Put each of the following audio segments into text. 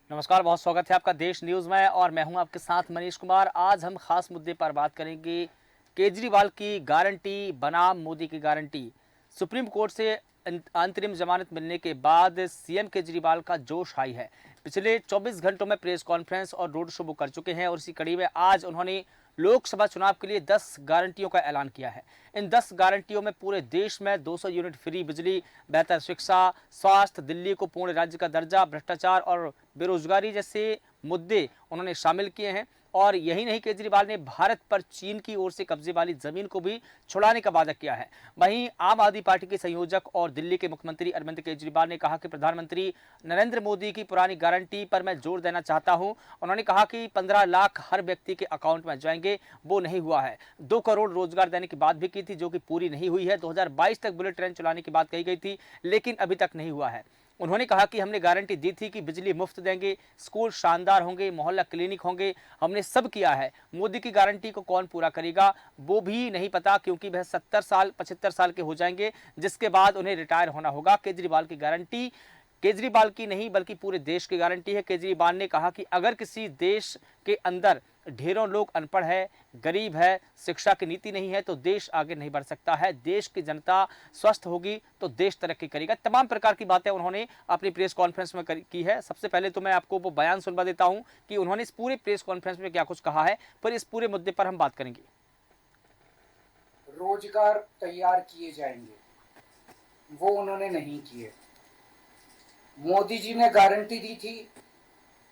नमस्कार, बहुत स्वागत है आपका देश न्यूज़ में और मैं हूं आपके साथ मनीष कुमार। आज हम खास मुद्दे पर बात करेंगे। केजरीवाल की गारंटी बनाम मोदी की गारंटी। सुप्रीम कोर्ट से अंतरिम जमानत मिलने के बाद सीएम केजरीवाल का जोश हाई है। पिछले 24 घंटों में प्रेस कॉन्फ्रेंस और रोड शो कर चुके हैं और इसी कड़ी में आज उन्होंने लोकसभा चुनाव के लिए 10 गारंटियों का ऐलान किया है। इन 10 गारंटियों में पूरे देश में 200 यूनिट फ्री बिजली, बेहतर शिक्षा, स्वास्थ्य, दिल्ली को पूर्ण राज्य का दर्जा, भ्रष्टाचार और बेरोजगारी जैसे मुद्दे उन्होंने शामिल किए हैं। और यही नहीं, केजरीवाल ने भारत पर चीन की ओर से कब्जे वाली जमीन को भी छुड़ाने का वादा किया है। वहीं आम आदमी पार्टी के संयोजक और दिल्ली के मुख्यमंत्री अरविंद केजरीवाल ने कहा कि प्रधानमंत्री नरेंद्र मोदी की पुरानी गारंटी पर मैं जोर देना चाहता हूं। उन्होंने कहा कि 15 लाख हर व्यक्ति के अकाउंट में जाएंगे, वो नहीं हुआ है। 2 करोड़ रोजगार देने की बात भी की थी, जो कि पूरी नहीं हुई है। 2022 तक बुलेट ट्रेन चलाने की बात कही गई थी, लेकिन अभी तक नहीं हुआ है। उन्होंने कहा कि हमने गारंटी दी थी कि बिजली मुफ्त देंगे, स्कूल शानदार होंगे, मोहल्ला क्लिनिक होंगे, हमने सब किया है। मोदी की गारंटी को कौन पूरा करेगा वो भी नहीं पता, क्योंकि वह 70 साल 75 साल के हो जाएंगे, जिसके बाद उन्हें रिटायर होना होगा। केजरीवाल की गारंटी केजरीवाल की नहीं बल्कि पूरे देश की गारंटी है। केजरीवाल ने कहा कि अगर किसी देश के अंदर ढेरों लोग अनपढ़ है, गरीब है, शिक्षा की नीति नहीं है, तो देश आगे नहीं बढ़ सकता है। देश की जनता स्वस्थ होगी तो देश तरक्की करेगा। तमाम प्रकार की बातें उन्होंने अपनी प्रेस कॉन्फ्रेंस में की है। सबसे पहले तो मैं आपको वो बयान सुनवा देता हूं कि उन्होंने इस पूरे प्रेस कॉन्फ्रेंस में क्या कुछ कहा है, फिर इस पूरे मुद्दे पर हम बात करेंगे। रोजगार तैयार किए जाएंगे, वो उन्होंने नहीं किए। मोदी जी ने गारंटी दी थी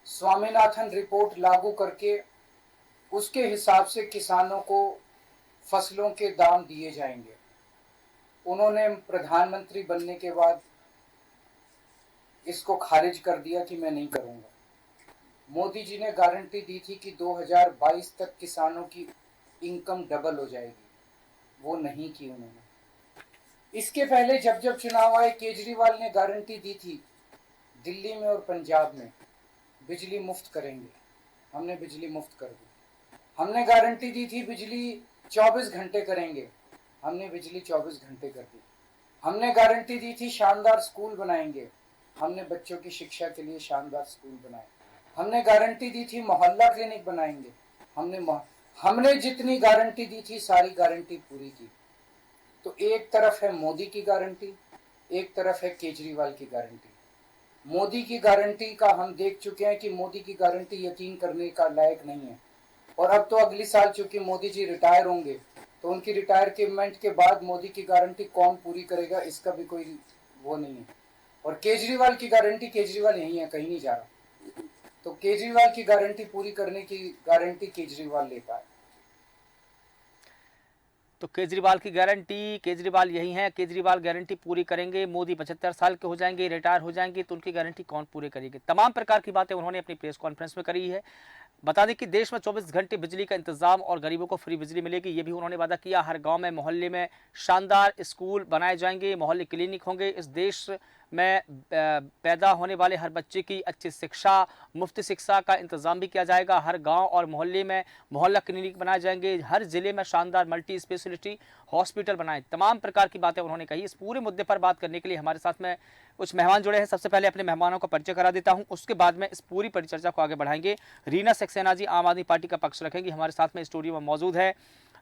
स्वामीनाथन रिपोर्ट लागू करके उसके हिसाब से किसानों को फसलों के दाम दिए जाएंगे। उन्होंने प्रधानमंत्री बनने के बाद इसको खारिज कर दिया कि मैं नहीं करूंगा। मोदी जी ने गारंटी दी थी कि 2022 तक किसानों की इनकम डबल हो जाएगी, वो नहीं की उन्होंने। इसके पहले जब जब चुनाव आए, केजरीवाल ने गारंटी दी थी दिल्ली में और पंजाब में बिजली मुफ्त करेंगे, हमने बिजली मुफ्त कर दी। हमने गारंटी दी थी बिजली 24 घंटे करेंगे, हमने बिजली 24 घंटे कर दी। हमने गारंटी दी थी शानदार स्कूल बनाएंगे, हमने बच्चों की शिक्षा के लिए शानदार स्कूल बनाए। हमने गारंटी दी थी मोहल्ला क्लिनिक बनाएंगे, हमने जितनी गारंटी दी थी सारी गारंटी पूरी की। तो एक तरफ है मोदी की गारंटी, एक तरफ है केजरीवाल की गारंटी। मोदी की गारंटी का हम देख चुके हैं कि मोदी की गारंटी यकीन करने का लायक नहीं है। और अब तो अगली साल चूंकि मोदी जी रिटायर होंगे, तो उनकी रिटायरमेंट के बाद मोदी की गारंटी कौन पूरी करेगा, इसका भी कोई वो नहीं है। और केजरीवाल की गारंटी, केजरीवाल यही है, कहीं नहीं जा रहा, तो केजरीवाल की गारंटी पूरी करने की गारंटी केजरीवाल लेता है। तो केजरीवाल की गारंटी, केजरीवाल यही है, केजरीवाल गारंटी पूरी करेंगे। मोदी 75 साल के हो जाएंगे, रिटायर हो जाएंगे, तो उनकी गारंटी कौन पूरी करेगी। तमाम प्रकार की बातें उन्होंने अपनी प्रेस कॉन्फ्रेंस में करी है। बता दें कि देश में 24 घंटे बिजली का इंतजाम और गरीबों को फ्री बिजली मिलेगी, ये भी उन्होंने वादा किया। हर गांव में, मोहल्ले में शानदार स्कूल बनाए जाएंगे, मोहल्ले क्लिनिक होंगे। इस देश में पैदा होने वाले हर बच्चे की अच्छी शिक्षा, मुफ्त शिक्षा का इंतजाम भी किया जाएगा। हर गांव और मोहल्ले में मोहल्ला क्लिनिक बनाए जाएंगे। हर जिले में शानदार मल्टी स्पेशलिटी हॉस्पिटल बनाए। तमाम प्रकार की बातें उन्होंने कही। इस पूरे मुद्दे पर बात करने के लिए हमारे साथ में कुछ मेहमान जुड़े हैं। सबसे पहले अपने मेहमानों का परिचय करा देता हूं, उसके बाद में इस पूरी परिचर्चा को आगे बढ़ाएंगे। रीना सक्सेना जी आम आदमी पार्टी का पक्ष रखेंगी, हमारे साथ में स्टूडियो में मौजूद है।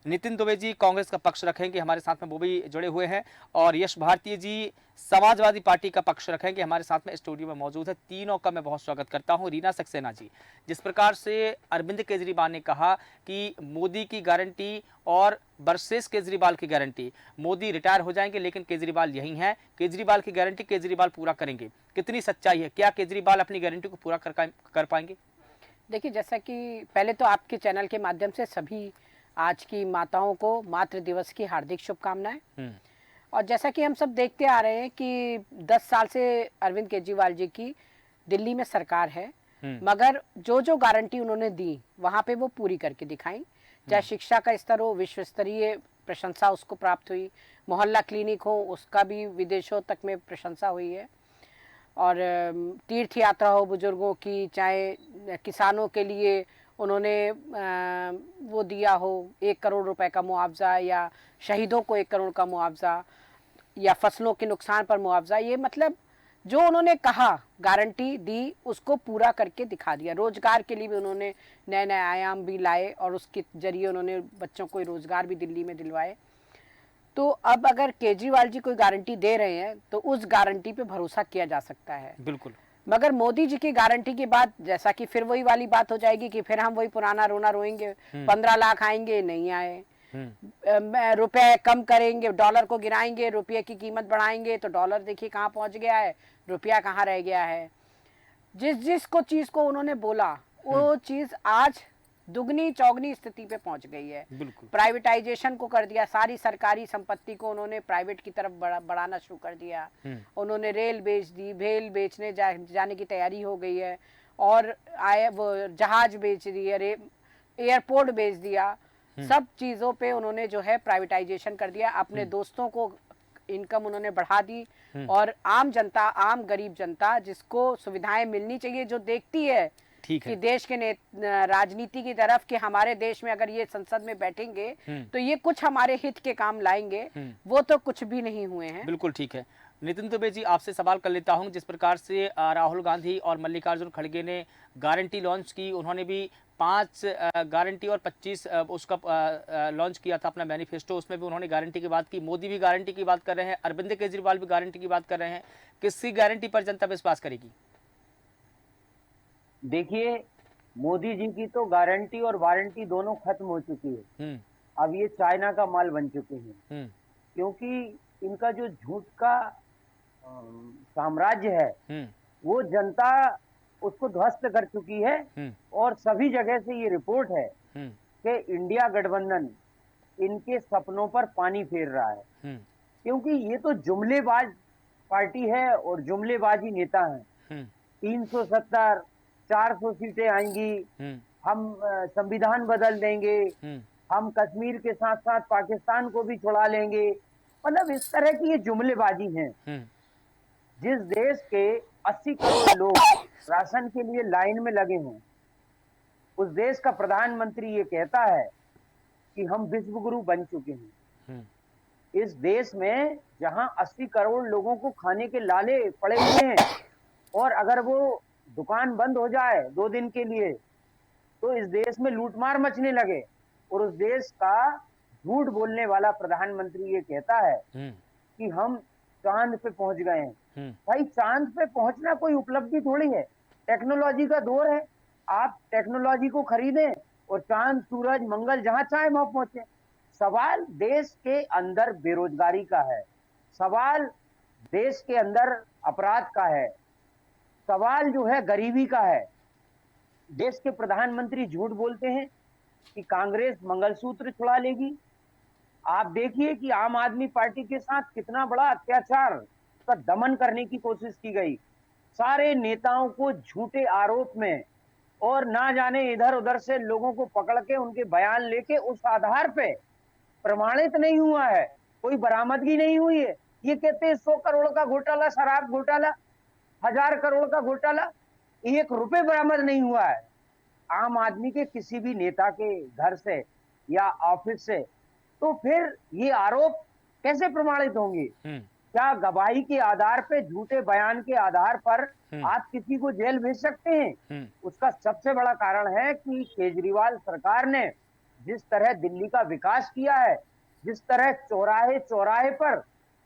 नितिन दुबे जी कांग्रेस का पक्ष रखेंगे, हमारे साथ में वो भी जुड़े हुए हैं। और यश भारती जी समाजवादी पार्टी का पक्ष रखेंगे, हमारे साथ में स्टूडियो में मौजूद है। तीनों का मैं बहुत स्वागत करता हूं। रीना सक्सेना जी, जिस प्रकार से अरविंद केजरीवाल ने कहा कि मोदी की गारंटी और वर्सेस केजरीवाल की गारंटी, मोदी रिटायर हो जाएंगे लेकिन केजरीवाल यही हैं, केजरीवाल की गारंटी केजरीवाल पूरा करेंगे, कितनी सच्चाई है? क्या केजरीवाल अपनी गारंटी को पूरा कर पाएंगे? देखिए, जैसा कि पहले तो आपके चैनल के माध्यम से सभी आज की माताओं को मातृ दिवस की हार्दिक शुभकामनाएं। और जैसा कि हम सब देखते आ रहे हैं कि 10 साल से अरविंद केजरीवाल जी की दिल्ली में सरकार है, मगर जो जो गारंटी उन्होंने दी वहां पे वो पूरी करके दिखाई। चाहे शिक्षा का स्तर हो, विश्व स्तरीय प्रशंसा उसको प्राप्त हुई। मोहल्ला क्लिनिक हो, उसका भी विदेशों तक में प्रशंसा हुई है। और तीर्थ यात्रा हो बुजुर्गों की, चाहे किसानों के लिए उन्होंने वो दिया हो 1 करोड़ रुपए का मुआवजा, या शहीदों को 1 करोड़ का मुआवजा, या फसलों के नुकसान पर मुआवजा। ये मतलब जो उन्होंने कहा, गारंटी दी, उसको पूरा करके दिखा दिया। रोजगार के लिए भी उन्होंने नए नए आयाम भी लाए और उसके जरिए उन्होंने बच्चों को रोजगार भी दिल्ली में दिलवाए। तो अब अगर केजरीवाल जी कोई गारंटी दे रहे हैं तो उस गारंटी पे भरोसा किया जा सकता है। बिल्कुल। मगर मोदी जी की गारंटी के बाद जैसा कि फिर वही वाली बात हो जाएगी कि फिर हम वही पुराना रोना रोएंगे, 15 लाख आएंगे, नहीं आए, रुपए कम करेंगे, डॉलर को गिराएंगे, रुपये की कीमत बढ़ाएंगे, तो डॉलर देखिए कहाँ पहुंच गया है, रुपया कहाँ रह गया है। जिस जिस को चीज को उन्होंने बोला वो चीज आज दुगनी चौगनी स्थिति पे पहुंच गई है। बिल्कुल। प्राइवेटाइजेशन को कर दिया, सारी सरकारी संपत्ति को उन्होंने प्राइवेट की तरफ बढ़ाना शुरू कर दिया। उन्होंने रेल बेच दी, भेल बेचने जाने की तैयारी हो गई है, और वो जहाज बेच दिए, एयरपोर्ट बेच दिया, सब चीजों पे उन्होंने जो है प्राइवेटाइजेशन कर दिया। अपने दोस्तों को इनकम उन्होंने बढ़ा दी, और आम जनता, आम गरीब जनता जिसको सुविधाएं मिलनी चाहिए, जो देखती है कि देश के राजनीति की तरफ कि हमारे देश में अगर ये संसद में बैठेंगे तो ये कुछ हमारे हित के काम लाएंगे, वो तो कुछ भी नहीं हुए हैं। बिल्कुल ठीक है। नितिन दुबे जी, आपसे सवाल कर लेता हूं, जिस प्रकार से राहुल गांधी और मल्लिकार्जुन खड़गे ने गारंटी लॉन्च की, उन्होंने भी 5 गारंटी और 25 उसका लॉन्च किया था अपना मैनिफेस्टो, उसमें भी उन्होंने गारंटी की बात की। मोदी भी गारंटी की बात कर रहे हैं, अरविंद केजरीवाल भी गारंटी की बात कर रहे हैं। किसकी गारंटी पर जनता विश्वास करेगी? देखिए, मोदी जी की तो गारंटी और वारंटी दोनों खत्म हो चुकी है। अब ये चाइना का माल बन चुके हैं, क्योंकि इनका जो झूठ का साम्राज्य है वो जनता उसको ध्वस्त कर चुकी है। और सभी जगह से ये रिपोर्ट है कि इंडिया गठबंधन इनके सपनों पर पानी फेर रहा है, क्योंकि ये तो जुमलेबाज पार्टी है और जुमलेबाजी नेता हैं। 370 400 सीटें आएंगी, हम संविधान बदल देंगे, हम कश्मीर के साथ साथ पाकिस्तान को भी छुड़ा लेंगे, मतलब इस तरह की ये जुमलेबाजी है। जिस देश के 80 करोड़ लोग राशन के लिए लाइन में लगे हैं, उस देश का प्रधानमंत्री ये कहता है कि हम विश्व गुरु बन चुके हैं। इस देश में जहां 80 करोड़ लोगों को खाने के लाले पड़े हुए हैं, और अगर वो दुकान बंद हो जाए 2 दिन के लिए तो इस देश में लूटमार मचने लगे, और उस देश का झूठ बोलने वाला प्रधानमंत्री ये कहता है कि हम चांद पे पहुंच गए हैं। भाई, चांद पे पहुंचना कोई उपलब्धि थोड़ी है, टेक्नोलॉजी का दौर है। आप टेक्नोलॉजी को खरीदें और चांद, सूरज, मंगल जहां चाहे वहां पहुंचे। सवाल देश के अंदर बेरोजगारी का है, सवाल देश के अंदर अपराध का है, सवाल जो है गरीबी का है। देश के प्रधानमंत्री झूठ बोलते हैं कि कांग्रेस मंगलसूत्र छुड़ा लेगी। आप देखिए कि आम आदमी पार्टी के साथ कितना बड़ा अत्याचार का दमन करने की कोशिश की गई। सारे नेताओं को झूठे आरोप में और ना जाने इधर उधर से लोगों को पकड़ के उनके बयान लेके उस आधार पे प्रमाणित नहीं हुआ है, कोई बरामदगी नहीं हुई है। ये कहते हैं 100 करोड़ का घोटाला, शराब घोटाला, 1000 करोड़ का घोटाला, 1 रुपए बरामद नहीं हुआ है आम आदमी के किसी भी नेता के घर से या ऑफिस से। तो फिर ये आरोप कैसे प्रमाणित होंगे? क्या गवाही के आधार पे, झूठे बयान के आधार पर आप किसी को जेल भेज सकते हैं? उसका सबसे बड़ा कारण है कि केजरीवाल सरकार ने जिस तरह दिल्ली का विकास किया है, जिस तरह चौराहे चौराहे पर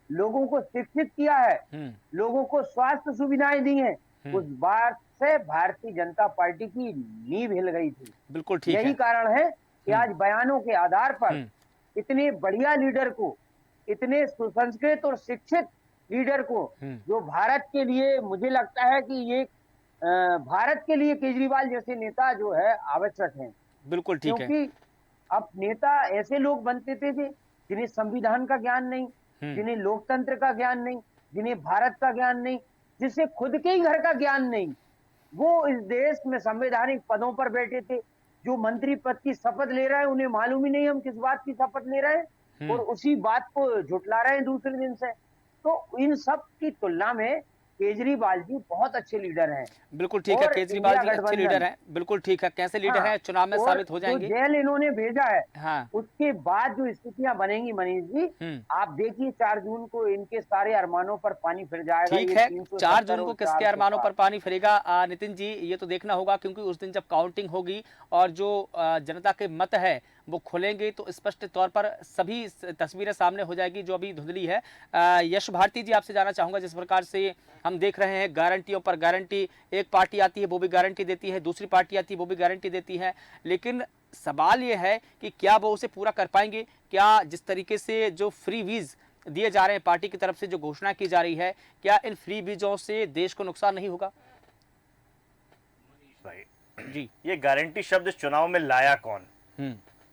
लोगों को शिक्षित किया है, लोगों को स्वास्थ्य सुविधाएं दी हैं, उस बात से भारतीय जनता पार्टी की नींव हिल गई थी। बिल्कुल ठीक है। यही कारण है कि आज बयानों के आधार पर इतने बढ़िया लीडर को, इतने सुसंस्कृत और शिक्षित लीडर को, जो भारत के लिए, मुझे लगता है कि ये भारत के लिए केजरीवाल जैसे नेता जो है आवश्यक हैं। बिल्कुल ठीक है। क्योंकि अब नेता ऐसे लोग बनते थे जिन्हें संविधान का ज्ञान नहीं, जिन्हें लोकतंत्र का ज्ञान नहीं, जिन्हें भारत का ज्ञान नहीं, जिसे खुद के ही घर का ज्ञान नहीं, वो इस देश में संवैधानिक पदों पर बैठे थे। जो मंत्री पद की शपथ ले रहे हैं उन्हें मालूम ही नहीं हम किस बात की शपथ ले रहे हैं, और उसी बात को झुटला रहे हैं दूसरे दिन से। तो इन सब की तुलना में केजरीवाल जी बहुत अच्छे लीडर हैं। बिल्कुल ठीक है, और केजरीवाल जी इंडिया अच्छे लीडर गठबंधन, हैं, बिल्कुल ठीक है, कैसे लीडर हाँ, हैं चुनाव में और साबित हो जो जाएंगे। जेल इन्होंने भेजा है, हाँ। उसके बाद जो स्थितियां बनेंगी मनीष जी, हम्म। आप देखिए 4 जून को इनके सारे अरमानों पर पानी फिर जाएगा। ठीक ये है, 4 370 जून को और किसके अरमानों 460। पर पानी फिरेगा नितिन जी, ये तो देखना होगा, क्योंकि उस दिन जब काउंटिंग होगी और जो जनता के मत है वो खुलेंगे तो स्पष्ट तौर पर सभी तस्वीरें सामने हो जाएगी जो अभी धुंधली है। यश भारती जी, आपसे जानना चाहूंगा, जिस प्रकार से हम देख रहे हैं गारंटियों पर गारंटी, एक पार्टी आती है वो भी गारंटी देती है, दूसरी पार्टी आती है वो भी गारंटी देती है, लेकिन सवाल ये है कि क्या वो उसे पूरा कर पाएंगे? क्या जिस तरीके से जो फ्री वीज दिए जा रहे हैं पार्टी की तरफ से, जो घोषणा की जा रही है, क्या इन फ्री वीजों से देश को नुकसान नहीं होगा? भाई जी। ये गारंटी शब्द इस चुनाव में लाया कौन?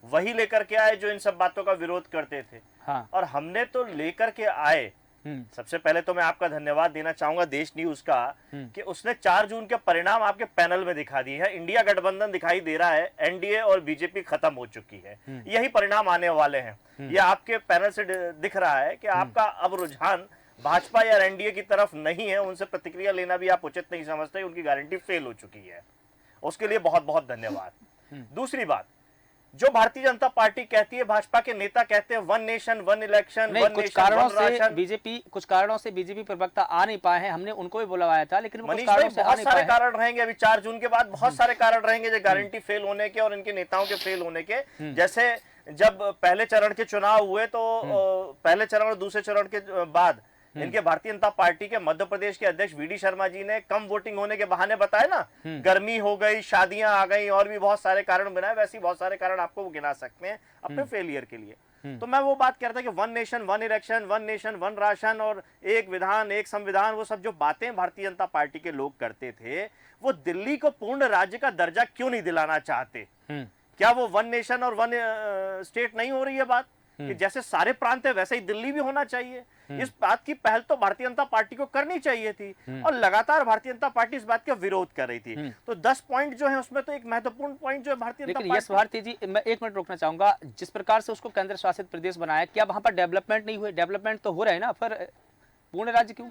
वही लेकर के आए जो इन सब बातों का विरोध करते थे। हाँ। और हमने तो लेकर के आए। सबसे पहले तो मैं आपका धन्यवाद देना चाहूंगा देश न्यूज का कि उसने 4 जून के परिणाम आपके पैनल में दिखा दिए हैं। इंडिया गठबंधन दिखाई दे रहा है, एनडीए और बीजेपी खत्म हो चुकी है, यही परिणाम आने वाले हैं। ये आपके पैनल से दिख रहा है कि आपका अब रुझान भाजपा या एनडीए की तरफ नहीं है, उनसे प्रतिक्रिया लेना भी आप उचित नहीं समझते, उनकी गारंटी फेल हो चुकी है। उसके लिए बहुत बहुत धन्यवाद। दूसरी बात, जो भारतीय जनता पार्टी कहती है, भाजपा के नेता कहते हैं one nation one election, one कुछ नेशन कारणों वन से राशन। बीजेपी प्रवक्ता आ नहीं पाए हैं, हमने उनको भी बुलवाया था, लेकिन वो कुछ मनीष कारणों भाई से आ बहुत नहीं सारे पाए हैं। कारण रहेंगे अभी 4 जून के बाद, बहुत सारे कारण रहेंगे जो गारंटी फेल होने के और इनके नेताओं के फेल होने के। जैसे जब पहले चरण के चुनाव हुए तो पहले चरण और दूसरे चरण के बाद इनके भारतीय जनता पार्टी के मध्य प्रदेश के अध्यक्ष वीडी शर्मा जी ने कम वोटिंग होने के बहाने बताए ना, गर्मी हो गई, शादियां आ गई और भी बहुत सारे कारण बनाए। वैसे ही बहुत सारे कारण आपको वो गिना सकते हैं अपने फेलियर के लिए। तो मैं वो बात कह रहा था कि one nation one election, one nation one ration और एक विधान एक संविधान, वो सब जो बातें भारतीय जनता पार्टी के लोग करते थे, वो दिल्ली को पूर्ण राज्य का दर्जा क्यों नहीं दिलाना चाहते? क्या वो वन नेशन और वन स्टेट नहीं हो रही है बात कि जैसे सारे प्रांत है वैसे ही दिल्ली भी होना चाहिए? इस बात की पहल तो भारतीय जनता पार्टी को करनी चाहिए थी और लगातार भारतीय जनता पार्टी इस बात का विरोध कर रही थी। तो 10 पॉइंट जो है उसमें तो एक महत्वपूर्ण पॉइंट जो है भारतीय जनता लेकिन यश भारती जी, मैं 1 मिनट रोकना चाहूंगा, जिस प्रकार से उसको केंद्र शासित प्रदेश बनाया, क्या वहां पर डेवलपमेंट नहीं हुए? डेवलपमेंट तो हो रहा है ना, फिर पूर्ण राज्य क्यों?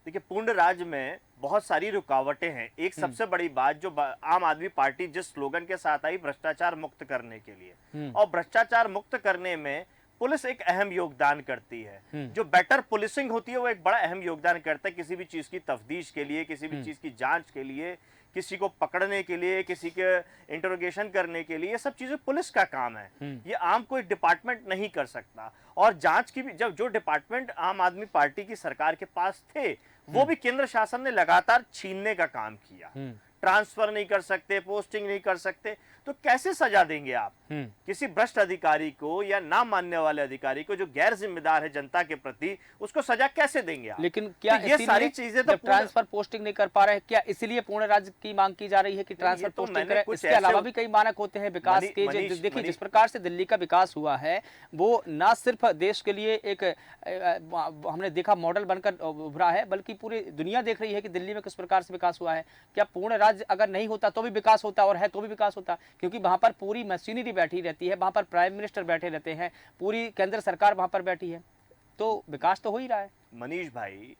देखिए, पूर्ण राज्य में बहुत सारी रुकावटें हैं। एक सबसे बड़ी बात जो आम आदमी पार्टी जिस स्लोगन के साथ आई, भ्रष्टाचार मुक्त करने के लिए, और भ्रष्टाचार मुक्त करने में पुलिस एक अहम योगदान करती है। जो बेटर पुलिसिंग होती है वो एक बड़ा अहम योगदान करता है किसी भी चीज की तफ्तीश के लिए, किसी भी चीज की जांच के लिए, किसी को पकड़ने के लिए, किसी के इंटरोगेशन करने के लिए। ये सब चीजें पुलिस का काम है, ये आम कोई डिपार्टमेंट नहीं कर सकता। और जांच की भी, जब जो डिपार्टमेंट आम आदमी पार्टी की सरकार के पास थे वो भी केंद्र शासन ने लगातार छीनने का काम किया। ट्रांसफर नहीं कर सकते, पोस्टिंग नहीं कर सकते, तो कैसे सजा देंगे आप किसी भ्रष्ट अधिकारी को या ना मानने वाले अधिकारी को जो गैर जिम्मेदार है जनता के प्रति, उसको सजा कैसे देंगे आप? लेकिन क्या तो ये सारी चीजें तो ट्रांसफर पोस्टिंग नहीं कर पा रहे हैं, क्या इसलिए पूर्ण राज्य की मांग की जा रही है कि ट्रांसफर पोस्टिंग करें? इसके अलावा भी कई मानक होते हैं विकास के। देखिए, जिस प्रकार से दिल्ली का विकास हुआ है वो ना सिर्फ देश के लिए एक हमने देखा मॉडल बनकर उभरा है, बल्कि पूरी दुनिया देख रही है कि दिल्ली में किस प्रकार से विकास हुआ है। क्या पूर्ण राज्य अगर नहीं होता तो भी विकास होता, और है तो भी विकास होता? क्योंकि वहां पर पूरी मशीनरी बैठी रहती है, वहां पर प्राइम मिनिस्टर बैठे रहते हैं, पूरी केंद्र सरकार वहां पर बैठी है, तो विकास तो हो ही रहा है। मनीष भाई,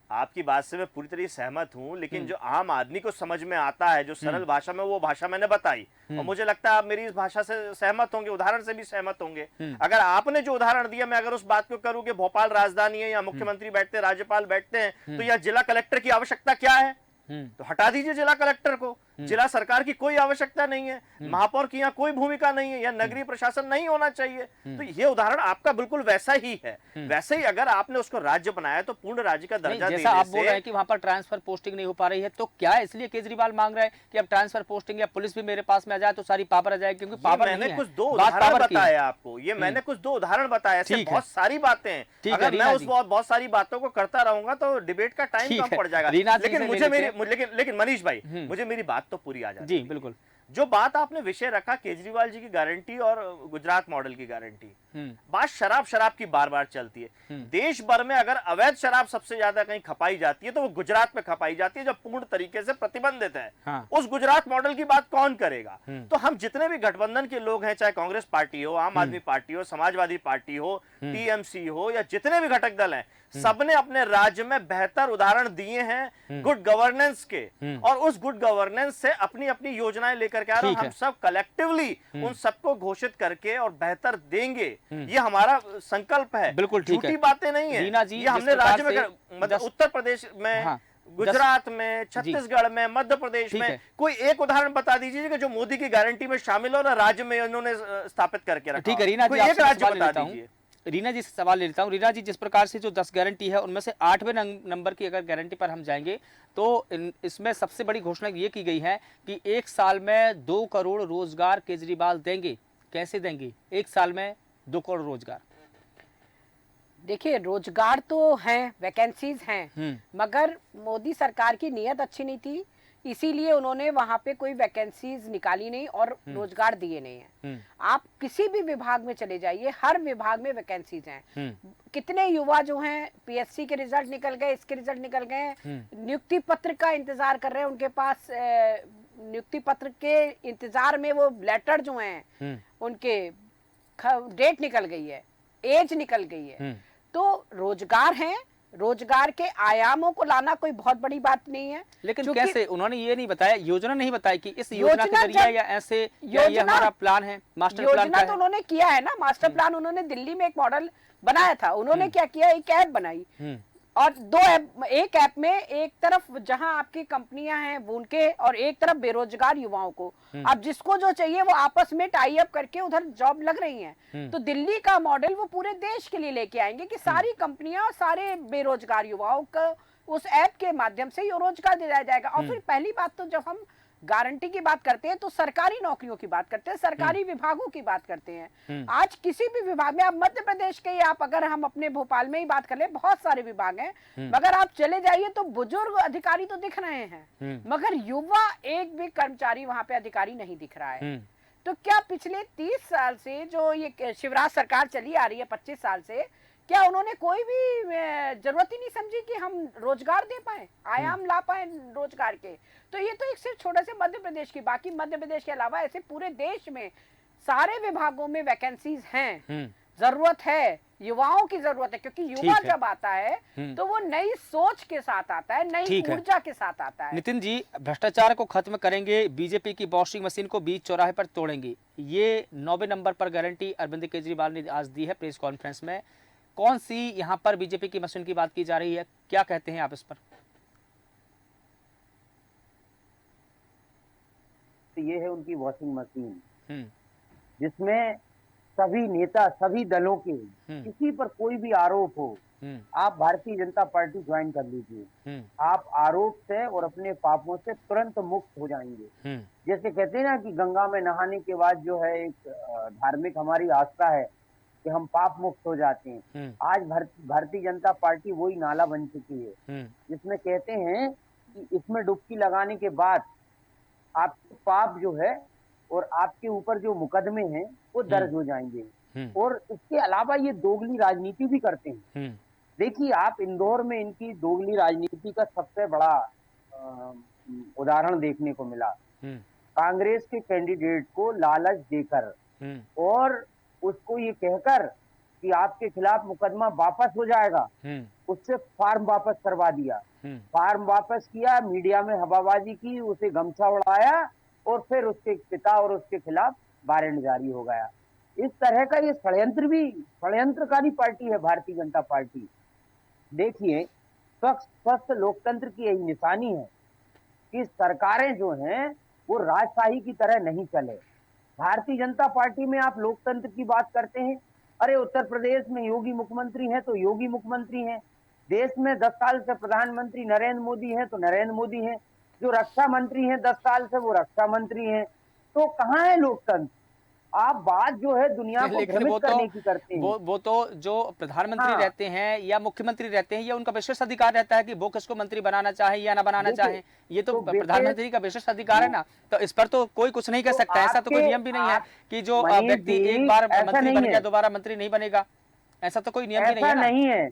आपकी बात से मैं पूरी तरह सहमत हूं, लेकिन जो आम आदमी को समझ में आता है, जो सरल भाषा में, वो भाषा मैंने बताई, और मुझे लगता है आप मेरी इस भाषा से सहमत होंगे, उदाहरण से भी सहमत होंगे। अगर आपने जो उदाहरण दिया, मैं अगर उस बात को करूं कि भोपाल राजधानी है, या मुख्यमंत्री बैठते हैं, राज्यपाल बैठते हैं, तो यह जिला कलेक्टर की आवश्यकता क्या है? तो हटा दीजिए जिला कलेक्टर को। जिला सरकार की कोई आवश्यकता नहीं है, महापौर की यहाँ कोई भूमिका नहीं है, या नगरीय प्रशासन नहीं होना चाहिए। तो ये उदाहरण आपका बिल्कुल वैसा ही है। वैसे ही अगर आपने उसको राज्य बनाया तो पूर्ण राज्य का दर्जा जैसा आप बोल रहे हैं कि वहां पर ट्रांसफर पोस्टिंग नहीं हो पा रही है, तो क्या इसलिए केजरीवाल मांग रहे हैं कि अब ट्रांसफर पोस्टिंग या पुलिस भी मेरे पास में आ जाए तो सारी पावर आ जाए? क्योंकि पावर मैंने कुछ 2 उदाहरण बताए आपको, ये मैंने कुछ 2 उदाहरण बताए, ऐसे बहुत सारी बातें हैं। अगर मैं उस बहुत सारी बातों को करता रहूंगा तो डिबेट का टाइम कम पड़ जाएगा। लेकिन मुझे लेकिन मनीष भाई, मुझे मेरी बात तो पूरी आ जाती है। बिल्कुल। जो बात आपने विषय रखा केजरीवाल जी की गारंटी और गुजरात मॉडल की गारंटी, बात शराब की बार बार चलती है। देश भर में अगर अवैध शराब सबसे ज्यादा कहीं खपाई जाती है तो वो गुजरात में खपाई जाती है, जो पूर्ण तरीके से प्रतिबंधित है। हाँ। उस गुजरात मॉडल की बात कौन करेगा? तो हम जितने भी गठबंधन के लोग हैं, चाहे कांग्रेस पार्टी हो, आम आदमी पार्टी हो, समाजवादी पार्टी हो, टीएमसी हो, या जितने भी घटक दल हैं, सबने अपने राज्य में बेहतर उदाहरण दिए हैं गुड गवर्नेंस के, और उस गुड गवर्नेंस से अपनी अपनी योजनाएं लेकर के आ रहे हैं। हम सब कलेक्टिवली उन सबको घोषित करके और बेहतर देंगे, ये हमारा संकल्प है। बिल्कुल ठीक है, झूठी बातें नहीं है। रीना जी, ये हमने राज्य में मतलब उत्तर प्रदेश में, हाँ, गुजरात में, छत्तीसगढ़ में, मध्य प्रदेश में कोई एक उदाहरण बता दीजिए कि जो मोदी की गारंटी में शामिल हो और राज्य में उन्होंने स्थापित करके रखा। ठीक है रीना जी, कोई एक राज्य बता दीजिए। रीना जी से सवाल ले लेता हूँ। रीना जी, जिस प्रकार से जो 10 गारंटी है उनमें से 8वें नंबर की अगर गारंटी पर हम जाएंगे तो इसमें सबसे बड़ी घोषणा ये की गई है कि 1 साल में 2 करोड़ रोजगार केजरीवाल देंगे। कैसे देंगे 1 साल में 2 करोड़ रोजगार? देखिए, रोजगार तो हैं, वैकेंसीज हैं, मगर मोदी सरकार की नीयत अच्छी नहीं थी, इसीलिए उन्होंने वहां पे कोई वैकेंसीज निकाली नहीं और रोजगार दिए नहीं है। आप किसी भी विभाग में चले जाइए, हर विभाग में वैकेंसीज हैं। कितने युवा जो हैं पीएससी के रिजल्ट निकल गए, इसके रिजल्ट निकल गए, नियुक्ति पत्र का इंतजार कर रहे हैं, उनके पास नियुक्ति पत्र के इंतजार में वो लेटर जो हैं उनके डेट निकल गई है, एज निकल गई है। तो रोजगार है, रोजगार के आयामों को लाना कोई बहुत बड़ी बात नहीं है। लेकिन कैसे? उन्होंने ये नहीं बताया, योजना नहीं बताई कि इस योजना के जरिए या ऐसे या ये हमारा प्लान है, मास्टर प्लान योजना तो उन्होंने किया है ना। मास्टर प्लान उन्होंने दिल्ली में एक मॉडल बनाया था। उन्होंने क्या किया, एक ऐप बनाई और 2 ऐप, एक ऐप में एक तरफ जहां आपकी कंपनियां हैं वो उनके, और एक तरफ बेरोजगार युवाओं को, अब जिसको जो चाहिए वो आपस में टाई अप करके उधर जॉब लग रही हैं। तो दिल्ली का मॉडल वो पूरे देश के लिए लेके आएंगे कि सारी कंपनियां और सारे बेरोजगार युवाओं को उस ऐप के माध्यम से रोजगार दिलाया जाएगा। और फिर पहली बात तो जब हम गारंटी की बात करते हैं तो सरकारी नौकरियों की बात करते हैं, सरकारी विभागों की बात करते हैं। आज किसी भी विभाग में, आप मध्य प्रदेश के, आप अगर हम अपने भोपाल में ही बात कर ले, बहुत सारे विभाग हैं, मगर आप चले जाइए तो बुजुर्ग अधिकारी तो दिख रहे हैं, मगर युवा एक भी कर्मचारी वहां पे अधिकारी नहीं दिख रहा है। तो क्या पिछले 30 साल से जो ये शिवराज सरकार चली आ रही है, 25 साल से, क्या उन्होंने कोई भी जरूरत ही नहीं समझी कि हम रोजगार दे पाए, आयाम ला पाए रोजगार के? तो ये तो एक सिर्फ छोटे से मध्य प्रदेश की, बाकी मध्य प्रदेश के अलावा ऐसे पूरे देश में सारे विभागों में वैकेंसीज हैं। जरूरत है, युवाओं की जरूरत है, क्योंकि युवा जब आता है तो वो नई सोच के साथ आता है, नई ऊर्जा के साथ आता है। नितिन जी, भ्रष्टाचार को खत्म करेंगे, बीजेपी की वॉशिंग मशीन को बीच चौराहे पर तोड़ेंगे, ये 9वें नंबर पर गारंटी अरविंद केजरीवाल ने आज दी है प्रेस कॉन्फ्रेंस में। कौन सी यहाँ पर बीजेपी की मशीन की बात की जा रही है, क्या कहते हैं आप इस पर? तो ये है उनकी वॉशिंग मशीन, जिसमें सभी नेता, सभी दलों के किसी पर कोई भी आरोप हो, आप भारतीय जनता पार्टी ज्वाइन कर लीजिए। आप आरोप से और अपने पापों से तुरंत मुक्त हो जाएंगे। जैसे कहते हैं ना कि गंगा में नहाने के बाद जो है एक धार्मिक हमारी आस्था है कि हम पाप मुक्त हो जाते हैं। आज भारतीय जनता पार्टी वही नाला बन चुकी है, जिसमें कहते हैं कि इसमें डुबकी लगाने के बाद आपके पाप जो है और आपके ऊपर जो मुकदमे हैं वो दर्ज हो जाएंगे। और इसके अलावा ये दोगली राजनीति भी करते हैं। देखिए, आप इंदौर में इनकी दोगली राजनीति का सबसे बड़ा उदाहरण देखने को मिला। कांग्रेस के कैंडिडेट को लालच देकर और उसको ये कहकर कि आपके खिलाफ मुकदमा वापस हो जाएगा, उससे फार्म वापस करवा दिया। फार्म वापस किया, मीडिया में हवाबाजी की, उसे गमछा उड़ाया और फिर उसके पिता और उसके खिलाफ वारंट जारी हो गया। इस तरह का ये षड्यंत्रकारी पार्टी है भारतीय जनता पार्टी। देखिए, स्वस्थ लोकतंत्र की यही निशानी है कि सरकारें जो हैं वो राजशाही की तरह नहीं चले। भारतीय जनता पार्टी में आप लोकतंत्र की बात करते हैं, अरे उत्तर प्रदेश में योगी मुख्यमंत्री हैं तो योगी मुख्यमंत्री हैं, देश में 10 साल से प्रधानमंत्री नरेंद्र मोदी हैं तो नरेंद्र मोदी हैं, जो रक्षा मंत्री हैं 10 साल से वो रक्षा मंत्री हैं। तो कहाँ है लोकतंत्र? आप बात जो है दुनिया को लेकिन भ्रमित करने की करते हैं। वो तो जो प्रधानमंत्री हाँ। रहते हैं या मुख्यमंत्री रहते हैं, ये उनका विशेष अधिकार रहता है कि वो किसको मंत्री बनाना चाहे या ना बनाना देखिए, चाहे। ये तो तो प्रधानमंत्री का विशेष अधिकार है ना, तो इस पर तो कोई कुछ नहीं कह तो सकता। ऐसा तो कोई आपके नियम भी नहीं है कि जो मनीष व्यक्ति जी, एक बार ऐसा मंत्री नहीं बन है। गया दोबारा मंत्री नहीं बनेगा, ऐसा तो कोई नियम ही नहीं ऐसा है ना। नहीं है,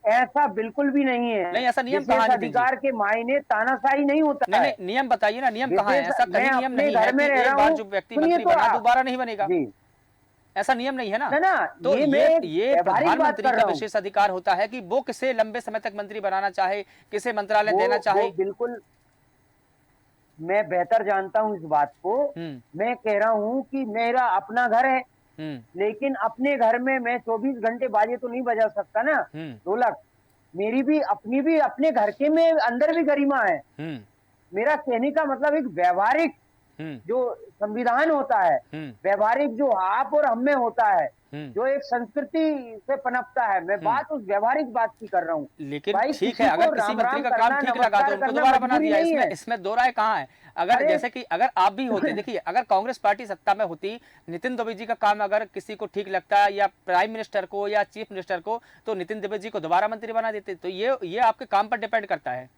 ऐसा बिल्कुल भी नहीं है। नहीं, ऐसा नियम विशेष कहाँ है नितिन जी? अधिकार के मायने तानाशाही नहीं होता नहीं है। नहीं, नियम बताइए ना, नियम कहाँ है? विशेष- ऐसा मैं कहीं नियम अपने नहीं है घर में कि रह एक रहा बार हूँ। जो व्यक्ति सुनिए मंत्री तो बना आप। दोबारा नहीं बनेगा, जी ऐसा नियम नहीं है ना। ना तो मैं ये व्यावहारिक बात प्रधानमंत्री कर का रहा हूँ। विशेष अधिकार होता है कि वो किसे लंबे समय तक मंत्री बनाना चाहे, किसे मंत्रालय देना चाहे। वो बिल्कुल मैं बेहतर जानता हूँ इस बात को। मैं कह रहा हूँ कि मेरा अपना घर है, लेकिन अपने घर में मैं 24 घंटे बाजे तो नहीं बजा सकता ना ढोलक। मेरी भी अपने घर के में अंदर भी गरिमा है। मेरा कहने का मतलब एक व्यवहारिक जो संविधान होता है, व्यवहारिक जो आप और हम में होता है, जो एक संस्कृति से पनपता है, मैं बात उस व्यवहारिक बात की कर रहा हूँ। लेकिन भाई ठीक किसी है, को अगर किसी राम मंत्री राम का काम करना, ठीक लगा तो नमस्कार उनको करना दोबारा बना मजबूरी दिया। नहीं है। इसमें दो राय कहाँ है? अगर अरे- जैसे कि अगर आप भी होते, देखिए अगर कांग्रेस पार्टी सत्ता में होती, नितिन दुबे जी का काम अगर किसी को ठीक लगता है या प्राइम मिनिस्टर को या चीफ मिनिस्टर को, तो नितिन दुबे जी को दोबारा मंत्री बना देते। तो ये आपके काम पर डिपेंड करता है।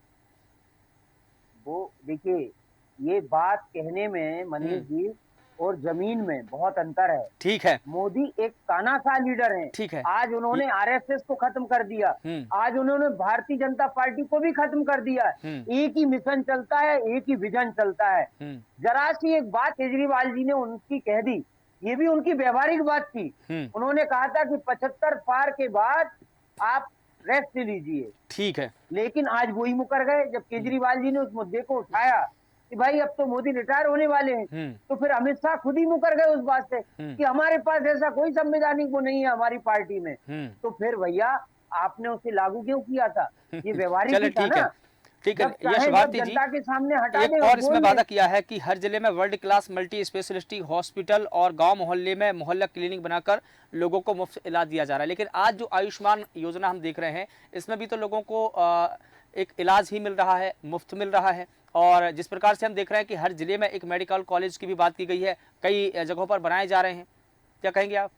वो देखिए, ये बात कहने में मनीष जी और जमीन में बहुत अंतर है। ठीक है, मोदी एक तानाशाह लीडर हैं। ठीक है। आज उन्होंने आरएसएस को खत्म कर दिया, आज उन्होंने भारतीय जनता पार्टी को भी खत्म कर दिया। एक ही मिशन चलता है, एक ही विजन चलता है। जरा सी एक बात केजरीवाल जी ने उनकी कह दी, ये भी उनकी व्यवहारिक बात थी। उन्होंने कहा था कि 75 पार के बाद आप रेस्ट लीजिए। ठीक है, लेकिन आज वही मुकर गए जब केजरीवाल जी ने उस मुद्दे को उठाया कि भाई अब तो मोदी रिटायर होने वाले हैं, तो फिर अमित शाह खुद ही मुकर गए उस बात से कि हमारे पास ऐसा कोई संवैधानिक वो नहीं है हमारी पार्टी में। तो फिर भैया आपने उसे लागू क्यों किया था? ये व्यवहारिक चलो ही था ठीक है, ना। ठीक है। जब चाहे यश जब भारती जी, जनता के सामने हटा एक दें और इसमें बोल वादा दें। किया है कि हर जिले में world class multi speciality hospital और गांव मोहल्ले में मोहल्ला क्लिनिक बनाकर लोगों को मुफ्त इलाज दिया जा रहा है। लेकिन आज जो आयुष्मान योजना हम देख रहे हैं, इसमें भी तो लोगों को एक इलाज ही मिल रहा है, मुफ्त मिल रहा है। और जिस प्रकार से हम देख रहे हैं कि हर जिले में एक मेडिकल कॉलेज की भी बात की गई है, कई जगहों पर बनाए जा रहे हैं। क्या कहेंगे आप?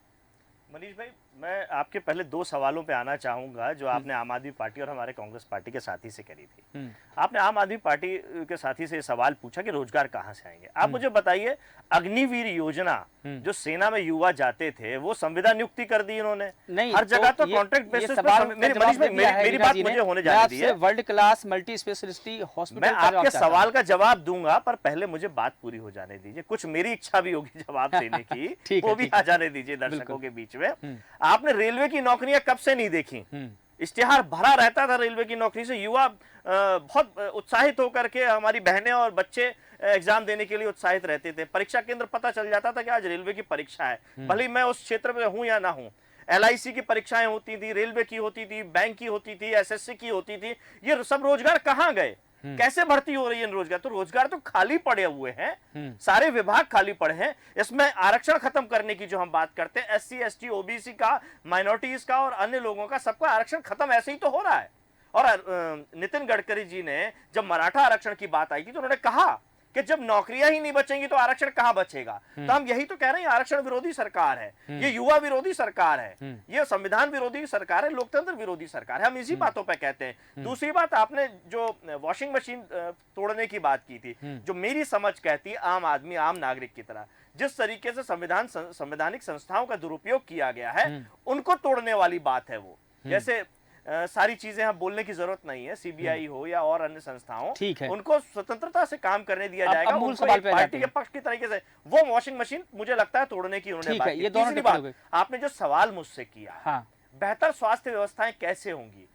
मनीष भाई, मैं आपके पहले दो सवालों पे आना चाहूंगा जो आपने आम आदमी पार्टी और हमारे कांग्रेस पार्टी के साथी से करी थी। आपने आम आदमी पार्टी के साथी से सवाल पूछा कि रोजगार कहां से आएंगे। आप मुझे बताइए, अग्निवीर योजना जो सेना में युवा जाते थे वो संविदा नियुक्ति कर दी इन्होंने। नहीं, हर जगह तो ये कॉन्ट्रैक्ट बेसिस पे सवाल मेरी का जवाब मनीष भाई, दिया है मेरी रीना बात जी ने। मुझे होने मैं जाने आपसे दीजिए। World class multi speciality hospital मैं का जवाब आपके चाहता हूं। सवाल का जवाब दूंगा, पर पहले मुझे बात पूरी हो जाने दीजिए। कुछ मेरी इच्छा भी होगी जवाब देने की, ठीक है, वो भी ठीक है। आ जाने दीजिए दर्शकों बिल्कुल। के बीच में। आपने रेलवे की नौकरियां कब से नहीं देखी? इश्तिहार भरा रहता था रेलवे की नौकरी से, युवा बहुत उत्साहित होकर के, हमारी बहनें और बच्चे एग्जाम देने के लिए उत्साहित रहते थे। परीक्षा केंद्र पता चल जाता था कि आज रेलवे की परीक्षा है, भले ही मैं उस क्षेत्र में हूं या ना हूं। LIC की परीक्षाएं होती थी, रेलवे की होती थी, बैंक की होती थी, SSC की होती थी। ये सब रोजगार कहां गए? कैसे भर्ती हो रही है रोजगार? तो रोजगार तो खाली पड़े हुए हैं, सारे विभाग खाली पड़े हैं। इसमें आरक्षण खत्म करने की जो हम बात करते हैं, SC ST OBC का, माइनॉरिटीज का और अन्य लोगों का, सबका आरक्षण खत्म ऐसे ही तो हो रहा है। और नितिन गडकरी जी ने जब मराठा आरक्षण की बात आई थी तो उन्होंने कहा कि जब नौकरियां ही नहीं बचेंगी तो आरक्षण कहां बचेगा। तो हम यही तो कह रहे हैं, आरक्षण विरोधी सरकार है, ये युवा विरोधी सरकार है, ये संविधान विरोधी सरकार है, लोकतंत्र विरोधी सरकार है। हम इसी बातों पे कहते हैं। दूसरी बात, आपने जो वॉशिंग मशीन तोड़ने की बात की थी, जो मेरी समझ कहती है आम आदमी, आम नागरिक की तरह, जिस तरीके से संवैधानिक संस्थाओं का दुरुपयोग किया गया है, उनको तोड़ने वाली बात है वो। जैसे सारी चीजें हम बोलने की जरूरत नहीं है, CBI हो या और अन्य संस्थाओं, ठीक है। उनको स्वतंत्रता से काम करने दिया जाएगा। अब मूल उनको सवाल एक पे पार्टी जाते के हैं। पक्ष की तरीके से वो वॉशिंग मशीन मुझे लगता है तोड़ने की उन्होंने ठीक बात है, की। ये दोनों तीसरी डिफरेंट हो बात, गए। आपने जो सवाल मुझसे किया, हाँ। बेहतर स्वास्थ्य व्यवस्थाएं कैसे होंगी,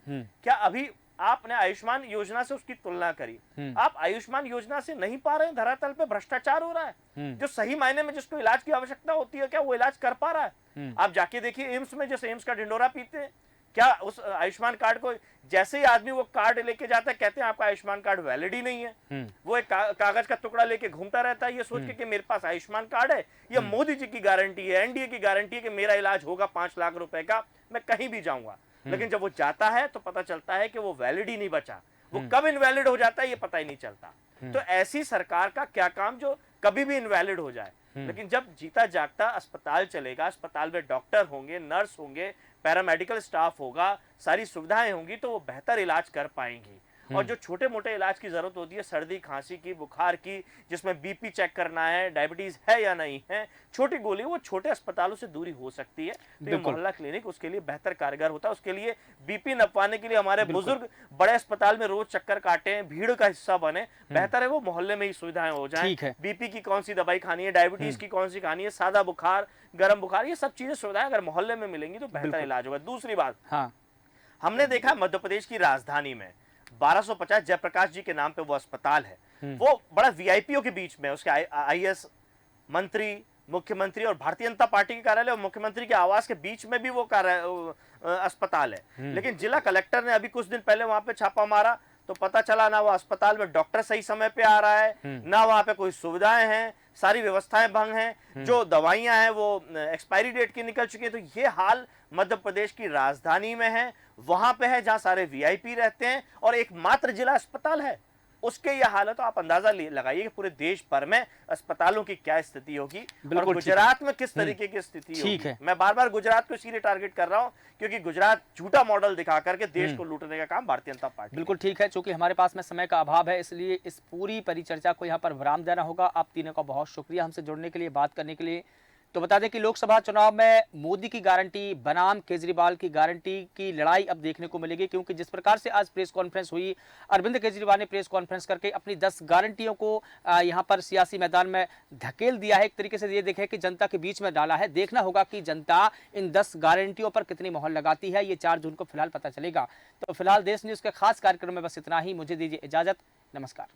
क्या अभी आपने आयुष्मान योजना से उसकी तुलना करी? आप आयुष्मान योजना से नहीं पा रहे हैं, धरातल पे भ्रष्टाचार हो रहा है। जो सही मायने में जिसको इलाज की आवश्यकता होती है, क्या वो इलाज कर पा रहा है? आप जाके देखिए एम्स में, जैसे एम्स का ढिंडोरा पीते हैं, क्या उस आयुष्मान कार्ड को, जैसे ही आदमी वो कार्ड लेके जाता है, कहते हैं आपका आयुष्मान कार्ड वैलिड ही नहीं है। वो एक कागज का टुकड़ा लेके घूमता रहता है, ये सोच के कि मेरे पास आयुष्मान कार्ड है, ये मोदी जी की गारंटी है, NDA की गारंटी है कि मेरा इलाज होगा 5 लाख रुपए का, मैं कहीं भी जाऊंगा। लेकिन जब वो जाता है तो पता चलता है कि वो वैलिड ही नहीं बचा, वो कब इनवैलिड हो जाता है ये पता ही नहीं चलता। तो ऐसी सरकार का क्या काम जो कभी भी इनवैलिड हो जाए। लेकिन जब जीता जागता अस्पताल चलेगा, अस्पताल में डॉक्टर होंगे, नर्स होंगे, पैरामेडिकल स्टाफ होगा, सारी सुविधाएं होंगी, तो वो बेहतर इलाज कर पाएंगी। और जो छोटे मोटे इलाज की जरूरत होती है, सर्दी खांसी की, बुखार की, जिसमें बीपी चेक करना है, डायबिटीज है या नहीं है, छोटी गोली, वो छोटे अस्पतालों से दूरी हो सकती है। तो ये मोहल्ला क्लिनिक उसके लिए बेहतर कारगर होता है। उसके लिए बीपी नपवाने के लिए हमारे बुजुर्ग बड़े अस्पताल में रोज चक्कर काटे, भीड़ का हिस्सा बने, बेहतर है वो मोहल्ले में ही सुविधाएं हो जाए। बीपी की कौन सी दवाई खानी है, डायबिटीज की कौन सी खानी है, सादा बुखार, गर्म बुखार, ये सब चीजें सुविधाएं अगर मोहल्ले में मिलेंगी तो बेहतर इलाज होगा। दूसरी बात, हाँ, हमने देखा मध्य प्रदेश की राजधानी में 1250 जयप्रकाश जी के नाम पे वो अस्पताल है, वो बड़ा वीआईपीओ के बीच में, उसके आईएएस मंत्री, मुख्यमंत्री और भारतीय जनता पार्टी के कार्यालय और मुख्यमंत्री के आवास के बीच में भी वो अस्पताल है। लेकिन जिला कलेक्टर ने अभी कुछ दिन पहले वहां पे छापा मारा तो पता चला ना वो अस्पताल में डॉक्टर सही समय पे आ रहा है, ना वहां पे कोई सुविधाएं हैं, सारी व्यवस्थाएं भंग हैं, जो दवाइयां हैं वो एक्सपायरी डेट की निकल चुकी है। तो ये हाल मध्य प्रदेश की राजधानी में है, वहां पे है जहां सारे वीआईपी रहते हैं और एकमात्र जिला अस्पताल है, उसके ये हाल है। तो आप अंदाजा लगाइए कि पूरे देश भर में अस्पतालों की क्या स्थिति होगी और गुजरात में किस तरीके की स्थिति होगी। मैं बार बार गुजरात को इसीलिए टारगेट कर रहा हूं क्योंकि गुजरात झूठा मॉडल दिखा करके देश को लूटने का काम भारतीय जनता पार्टी। बिल्कुल ठीक है, चूंकि हमारे पास में समय का अभाव है, इसलिए इस पूरी परिचर्चा को यहाँ पर विराम देना होगा। आप तीनों का बहुत शुक्रिया हमसे जुड़ने के लिए, बात करने के लिए। तो बता दें कि लोकसभा चुनाव में मोदी की गारंटी बनाम केजरीवाल की गारंटी की लड़ाई अब देखने को मिलेगी, क्योंकि जिस प्रकार से आज प्रेस कॉन्फ्रेंस हुई, अरविंद केजरीवाल ने प्रेस कॉन्फ्रेंस करके अपनी 10 गारंटियों को यहां पर सियासी मैदान में धकेल दिया है। एक तरीके से ये देखें कि जनता के बीच में डाला है। देखना होगा कि जनता इन 10 गारंटियों पर कितनी मोहर लगाती है, ये 4 जून को फिलहाल पता चलेगा। तो फिलहाल देश न्यूज के खास कार्यक्रम में बस इतना ही। मुझे दीजिए इजाजत, नमस्कार।